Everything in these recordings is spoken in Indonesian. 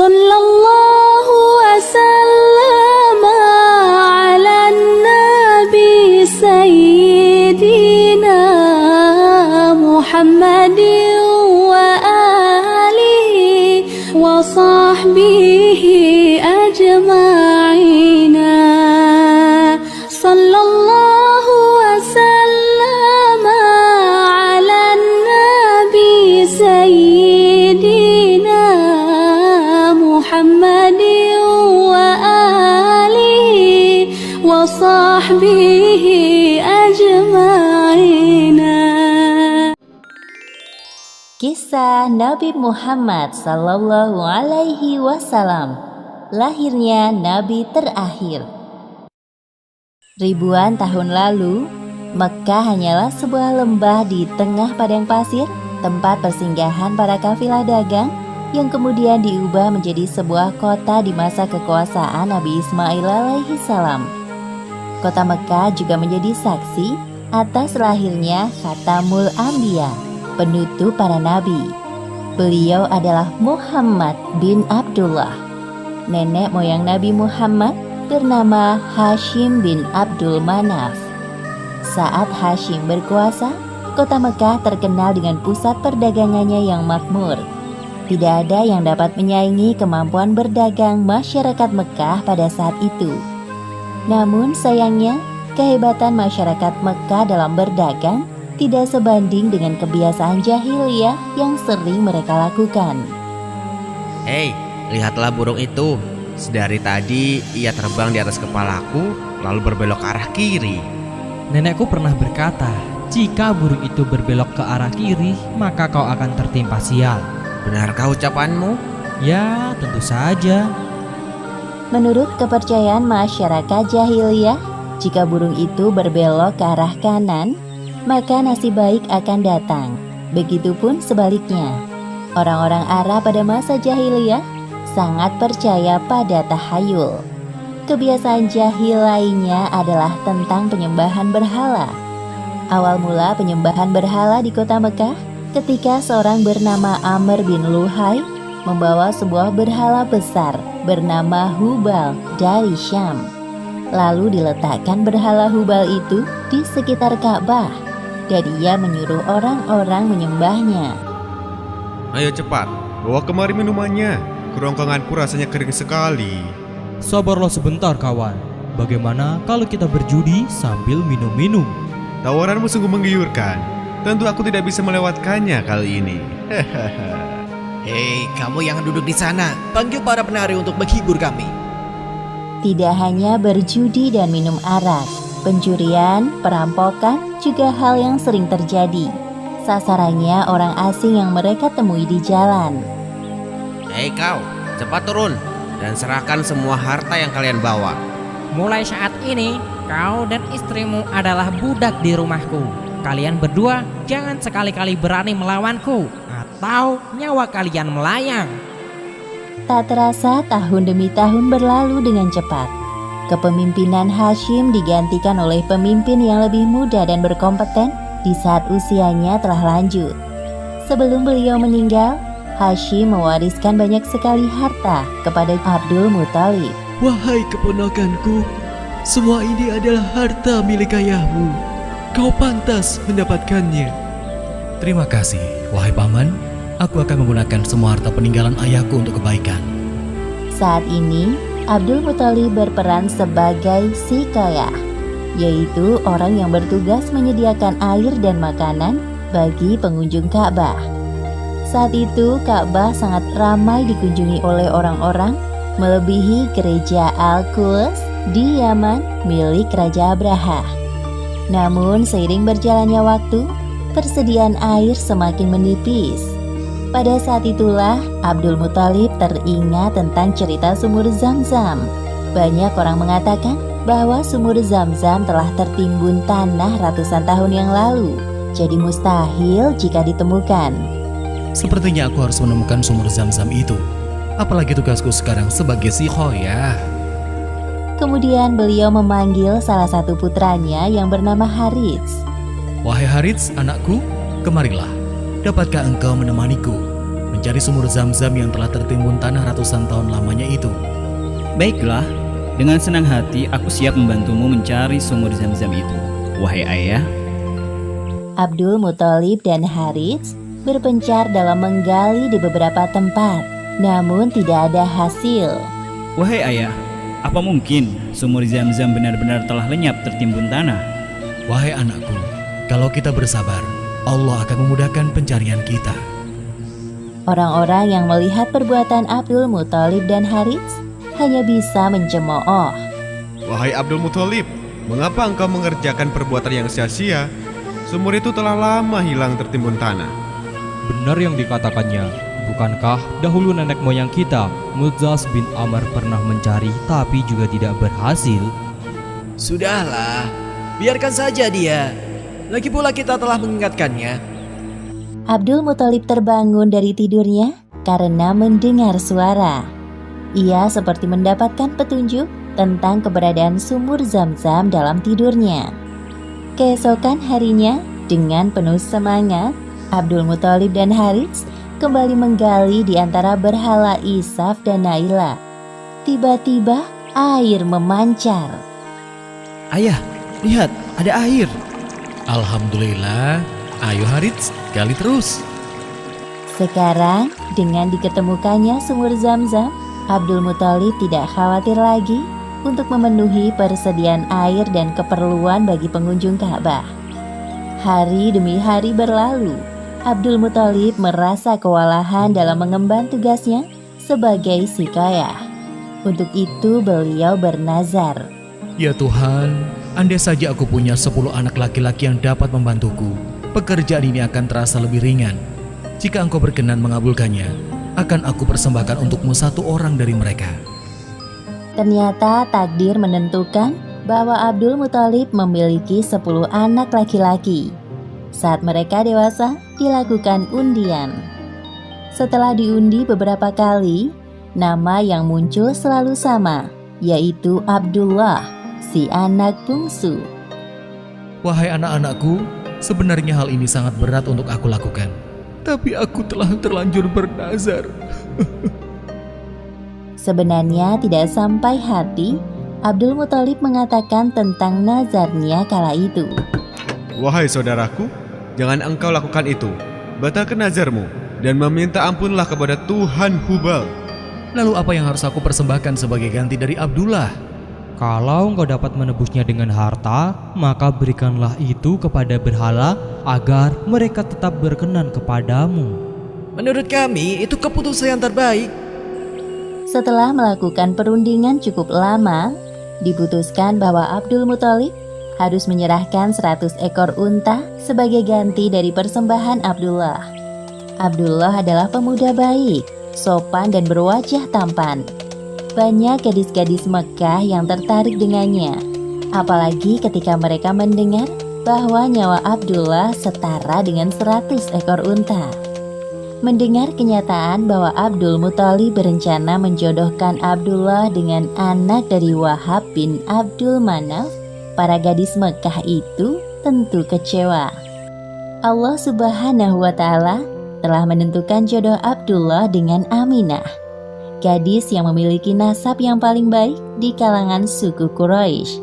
Sallallahu wasallam ala nabi sayyidina Muhammadin wa alihi wa sahbihi ajma'ina. Sallallahu wasallam ala nabi sayyidina Muhammadin wa alihi wa sahbihi ajma'ina. Kisah Nabi Muhammad Sallallahu Alaihi Wasallam, lahirnya Nabi terakhir. Ribuan tahun lalu, Mekkah hanyalah sebuah lembah di tengah padang pasir, tempat persinggahan para kafilah dagang yang kemudian diubah menjadi sebuah kota di masa kekuasaan Nabi Ismail alaihi salam. Kota Mekkah juga menjadi saksi atas lahirnya Khatamul Anbiya, penutup para nabi. Beliau adalah Muhammad bin Abdullah. Nenek moyang Nabi Muhammad bernama Hashim bin Abdul Manaf. Saat Hashim berkuasa, kota Mekkah terkenal dengan pusat perdagangannya yang makmur. Tidak ada yang dapat menyaingi kemampuan berdagang masyarakat Mekkah pada saat itu. Namun sayangnya, kehebatan masyarakat Mekkah dalam berdagang tidak sebanding dengan kebiasaan jahiliyah yang sering mereka lakukan. Hei, lihatlah burung itu. Sedari tadi ia terbang di atas kepalaku, lalu berbelok ke arah kiri. Nenekku pernah berkata, jika burung itu berbelok ke arah kiri, maka kau akan tertimpa sial. Benarkah ucapanmu? Ya, tentu saja. Menurut kepercayaan masyarakat jahiliyah, jika burung itu berbelok ke arah kanan, maka nasib baik akan datang. Begitupun sebaliknya. Orang-orang Arab pada masa jahiliyah sangat percaya pada tahayul. Kebiasaan jahil lainnya adalah tentang penyembahan berhala. Awal mula penyembahan berhala di kota Mekkah ketika seorang bernama Amr bin Luhai membawa sebuah berhala besar bernama Hubal dari Syam. Lalu diletakkan berhala Hubal itu di sekitar Ka'bah dan ia menyuruh orang-orang menyembahnya. Ayo cepat, bawa kemari minumannya. Kerongkonganku rasanya kering sekali. Sabarlah sebentar kawan. Bagaimana kalau kita berjudi sambil minum-minum? Tawaranmu sungguh menggiurkan. Tentu aku tidak bisa melewatkannya kali ini. Hei, kamu yang duduk di sana, panggil para penari untuk menghibur kami. Tidak hanya berjudi dan minum arak, pencurian, perampokan juga hal yang sering terjadi. Sasarannya orang asing yang mereka temui di jalan. Hei kau, cepat turun dan serahkan semua harta yang kalian bawa. Mulai saat ini, kau dan istrimu adalah budak di rumahku. Kalian berdua jangan sekali-kali berani melawanku, atau nyawa kalian melayang. Tak terasa tahun demi tahun berlalu dengan cepat. Kepemimpinan Hashim digantikan oleh pemimpin yang lebih muda dan berkompeten di saat usianya telah lanjut. Sebelum beliau meninggal, Hashim mewariskan banyak sekali harta kepada Abdul Muthalib. Wahai keponakanku, semua ini adalah harta milik ayahmu. Kau pantas mendapatkannya. Terima kasih, wahai paman. Aku akan menggunakan semua harta peninggalan ayahku untuk kebaikan. Saat ini, Abdul Muthalib berperan sebagai Sikayah, yaitu orang yang bertugas menyediakan air dan makanan bagi pengunjung Ka'bah. Saat itu, Ka'bah sangat ramai dikunjungi oleh orang-orang, melebihi gereja Al-Quds di Yaman milik Raja Abraha. Namun seiring berjalannya waktu, persediaan air semakin menipis. Pada saat itulah Abdul Muthalib teringat tentang cerita sumur Zam-Zam. Banyak orang mengatakan bahwa sumur Zam-Zam telah tertimbun tanah ratusan tahun yang lalu, jadi mustahil jika ditemukan. Sepertinya aku harus menemukan sumur Zam-Zam itu. Apalagi tugasku sekarang sebagai Sikhoyah. Kemudian beliau memanggil salah satu putranya yang bernama Harits. Wahai Harits, anakku, kemarilah. Dapatkah engkau menemaniku mencari sumur Zam-Zam yang telah tertimbun tanah ratusan tahun lamanya itu. Baiklah, dengan senang hati aku siap membantumu mencari sumur Zam-Zam itu, wahai ayah. Abdul Muthalib dan Harits berpencar dalam menggali di beberapa tempat, namun tidak ada hasil. Wahai ayah, apa mungkin sumur Zam-Zam benar-benar telah lenyap tertimbun tanah? Wahai anakku, kalau kita bersabar, Allah akan memudahkan pencarian kita. Orang-orang yang melihat perbuatan Abdul Muthalib dan Harits hanya bisa mencemooh. Wahai Abdul Muthalib, mengapa engkau mengerjakan perbuatan yang sia-sia? Sumur itu telah lama hilang tertimbun tanah. Benar yang dikatakannya. Bukankah dahulu nenek moyang kita, Mudzaz bin Amr, pernah mencari tapi juga tidak berhasil? Sudahlah, biarkan saja dia. Lagi pula kita telah mengingatkannya. Abdul Muthalib terbangun dari tidurnya karena mendengar suara. Ia seperti mendapatkan petunjuk tentang keberadaan sumur Zam-Zam dalam tidurnya. Keesokan harinya, dengan penuh semangat, Abdul Muthalib dan Harits kembali menggali di antara berhala Isaf dan Naila. Tiba-tiba air memancar. Ayah, lihat, ada air. Alhamdulillah, ayo Harits, gali terus. Sekarang, dengan diketemukannya sumur Zam-Zam, Abdul Muthalib tidak khawatir lagi untuk memenuhi persediaan air dan keperluan bagi pengunjung Ka'bah. Hari demi hari berlalu, Abdul Muthalib merasa kewalahan dalam mengemban tugasnya sebagai siqayah. Untuk itu beliau bernazar. Ya Tuhan, andai saja aku punya 10 anak laki-laki yang dapat membantuku, pekerjaan ini akan terasa lebih ringan. Jika engkau berkenan mengabulkannya, akan aku persembahkan untukmu 1 orang dari mereka. Ternyata takdir menentukan bahwa Abdul Muthalib memiliki 10 anak laki-laki. Saat mereka dewasa, dilakukan undian. Setelah diundi beberapa kali, nama yang muncul selalu sama, yaitu Abdullah, si anak bungsu. Wahai anak-anakku, sebenarnya hal ini sangat berat untuk aku lakukan. Tapi aku telah terlanjur bernazar. Sebenarnya tidak sampai hati, Abdul Muthalib mengatakan tentang nazarnya kala itu. Wahai saudaraku, jangan engkau lakukan itu. Batalkan nazarmu dan meminta ampunlah kepada Tuhan Hubal. Lalu apa yang harus aku persembahkan sebagai ganti dari Abdullah? Kalau engkau dapat menebusnya dengan harta, maka berikanlah itu kepada berhala agar mereka tetap berkenan kepadamu. Menurut kami, itu keputusan yang terbaik. Setelah melakukan perundingan cukup lama, diputuskan bahwa Abdul Muthalib harus menyerahkan 100 ekor unta sebagai ganti dari persembahan Abdullah. Abdullah adalah pemuda baik, sopan dan berwajah tampan. Banyak gadis-gadis Mekah yang tertarik dengannya, apalagi ketika mereka mendengar bahwa nyawa Abdullah setara dengan 100 ekor unta. Mendengar kenyataan bahwa Abdul Muthalib berencana menjodohkan Abdullah dengan anak dari Wahab bin Abdul Manaf, para gadis Mekah itu tentu kecewa. Allah Subhanahu wa Ta'ala telah menentukan jodoh Abdullah dengan Aminah, gadis yang memiliki nasab yang paling baik di kalangan suku Quraisy.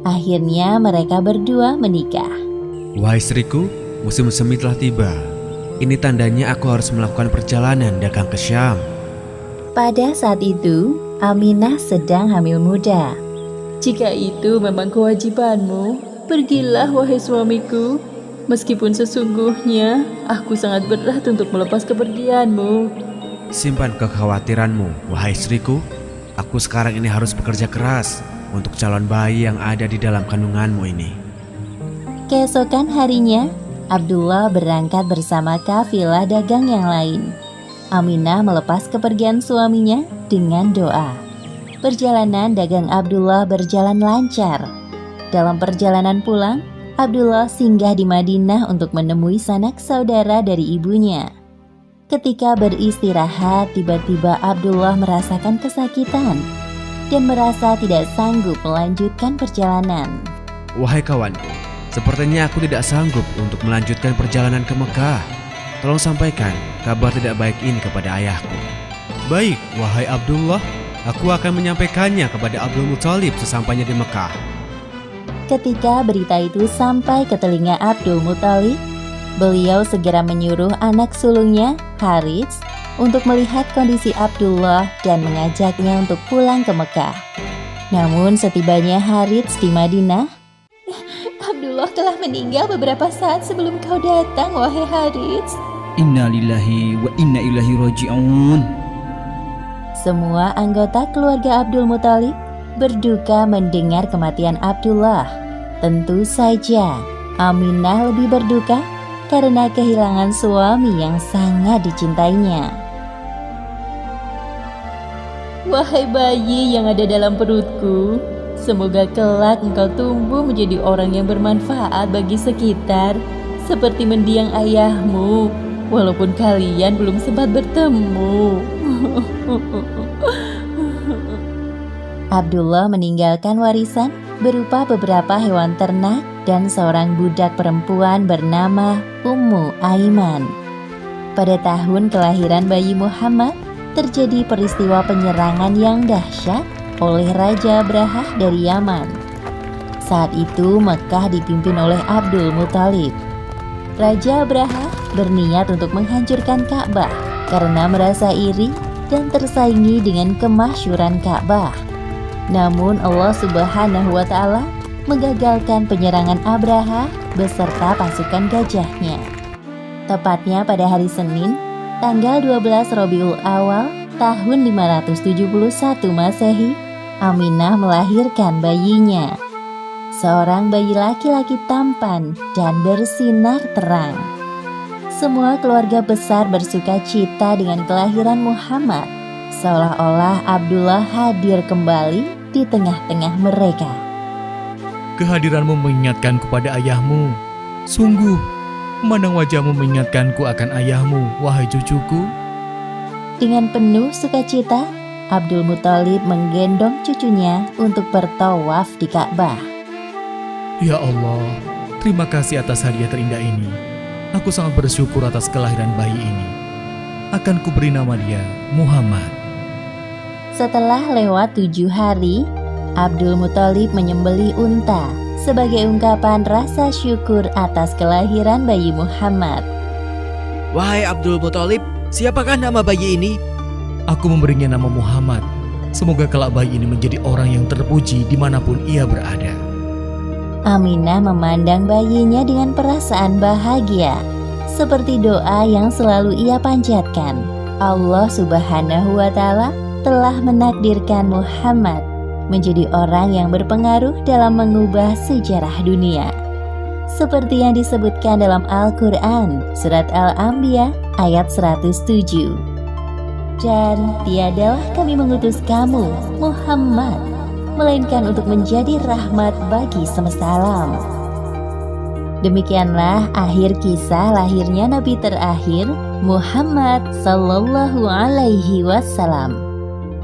Akhirnya mereka berdua menikah. Wahai istriku, musim semi telah tiba. Ini tandanya aku harus melakukan perjalanan dagang ke Syam. Pada saat itu, Aminah sedang hamil muda. Jika itu memang kewajibanmu, pergilah wahai suamiku. Meskipun sesungguhnya aku sangat berat untuk melepas kepergianmu. Simpan kekhawatiranmu, wahai istriku. Aku sekarang ini harus bekerja keras untuk calon bayi yang ada di dalam kandunganmu ini. Keesokan harinya, Abdullah berangkat bersama kafilah dagang yang lain. Aminah melepas kepergian suaminya dengan doa. Perjalanan dagang Abdullah berjalan lancar. Dalam perjalanan pulang, Abdullah singgah di Madinah untuk menemui sanak saudara dari ibunya. Ketika beristirahat, tiba-tiba Abdullah merasakan kesakitan dan merasa tidak sanggup melanjutkan perjalanan. Wahai kawanku, sepertinya aku tidak sanggup untuk melanjutkan perjalanan ke Mekah. Tolong sampaikan kabar tidak baik ini kepada ayahku. Baik, wahai Abdullah, aku akan menyampaikannya kepada Abdul Muthalib sesampainya di Mekah. Ketika berita itu sampai ke telinga Abdul Muthalib, beliau segera menyuruh anak sulungnya, Harits, untuk melihat kondisi Abdullah dan mengajaknya untuk pulang ke Mekah. Namun setibanya Harits di Madinah, Abdullah telah meninggal beberapa saat sebelum kau datang, wahai Harits. Inna lillahi wa inna ilaihi raji'un. Semua anggota keluarga Abdul Muthalib berduka mendengar kematian Abdullah. Tentu saja Aminah lebih berduka karena kehilangan suami yang sangat dicintainya. Wahai bayi yang ada dalam perutku, semoga kelak engkau tumbuh menjadi orang yang bermanfaat bagi sekitar, seperti mendiang ayahmu, walaupun kalian belum sempat bertemu. Abdullah meninggalkan warisan berupa beberapa hewan ternak dan seorang budak perempuan bernama Ummu Aiman. Pada tahun kelahiran bayi Muhammad, terjadi peristiwa penyerangan yang dahsyat oleh Raja Abrahah dari Yaman. Saat itu Mekah dipimpin oleh Abdul Muthalib. Raja Abrahah berniat untuk menghancurkan Ka'bah karena merasa iri dan tersaingi dengan kemasyhuran Ka'bah. Namun Allah Subhanahu wa Ta'ala menggagalkan penyerangan Abrahah beserta pasukan gajahnya. Tepatnya pada hari Senin, tanggal 12 Rabiul Awal tahun 571 Masehi, Aminah melahirkan bayinya. Seorang bayi laki-laki tampan dan bersinar terang. Semua keluarga besar bersuka cita dengan kelahiran Muhammad, seolah-olah Abdullah hadir kembali di tengah-tengah mereka. Kehadiranmu mengingatkanku pada ayahmu. Sungguh, memandang wajahmu mengingatkanku akan ayahmu, wahai cucuku. Dengan penuh sukacita, Abdul Muthalib menggendong cucunya untuk bertawaf di Ka'bah. Ya Allah, terima kasih atas hadiah terindah ini. Aku sangat bersyukur atas kelahiran bayi ini. Akan kuberi nama dia Muhammad. Setelah lewat 7 hari, Abdul Muthalib menyembelih unta sebagai ungkapan rasa syukur atas kelahiran bayi Muhammad. Wahai Abdul Muthalib, siapakah nama bayi ini? Aku memberinya nama Muhammad. Semoga kelak bayi ini menjadi orang yang terpuji dimanapun ia berada. Aminah memandang bayinya dengan perasaan bahagia, seperti doa yang selalu ia panjatkan. Allah Subhanahu wa Ta'ala telah menakdirkan Muhammad menjadi orang yang berpengaruh dalam mengubah sejarah dunia. Seperti yang disebutkan dalam Al-Quran, Surat Al-Anbiya ayat 107. Dan tiadalah kami mengutus kamu, Muhammad, melainkan untuk menjadi rahmat bagi semesta alam. Demikianlah akhir kisah lahirnya Nabi terakhir, Muhammad Sallallahu Alaihi Wasallam.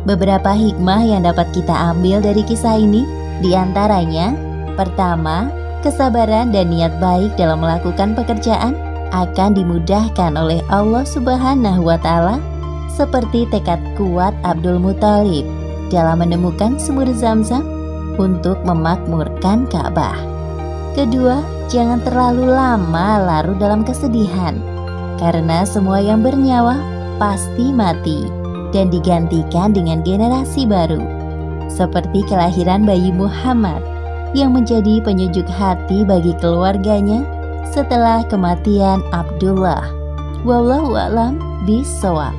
Beberapa hikmah yang dapat kita ambil dari kisah ini, diantaranya, pertama, kesabaran dan niat baik dalam melakukan pekerjaan akan dimudahkan oleh Allah Subhanahu wa Ta'ala, seperti tekad kuat Abdul Muthalib dalam menemukan sumur Zam-Zam untuk memakmurkan Ka'bah. Kedua, jangan terlalu lama larut dalam kesedihan, karena semua yang bernyawa pasti mati dan digantikan dengan generasi baru, seperti kelahiran bayi Muhammad yang menjadi penyejuk hati bagi keluarganya setelah kematian Abdullah. Wallahu a'lam bishawab.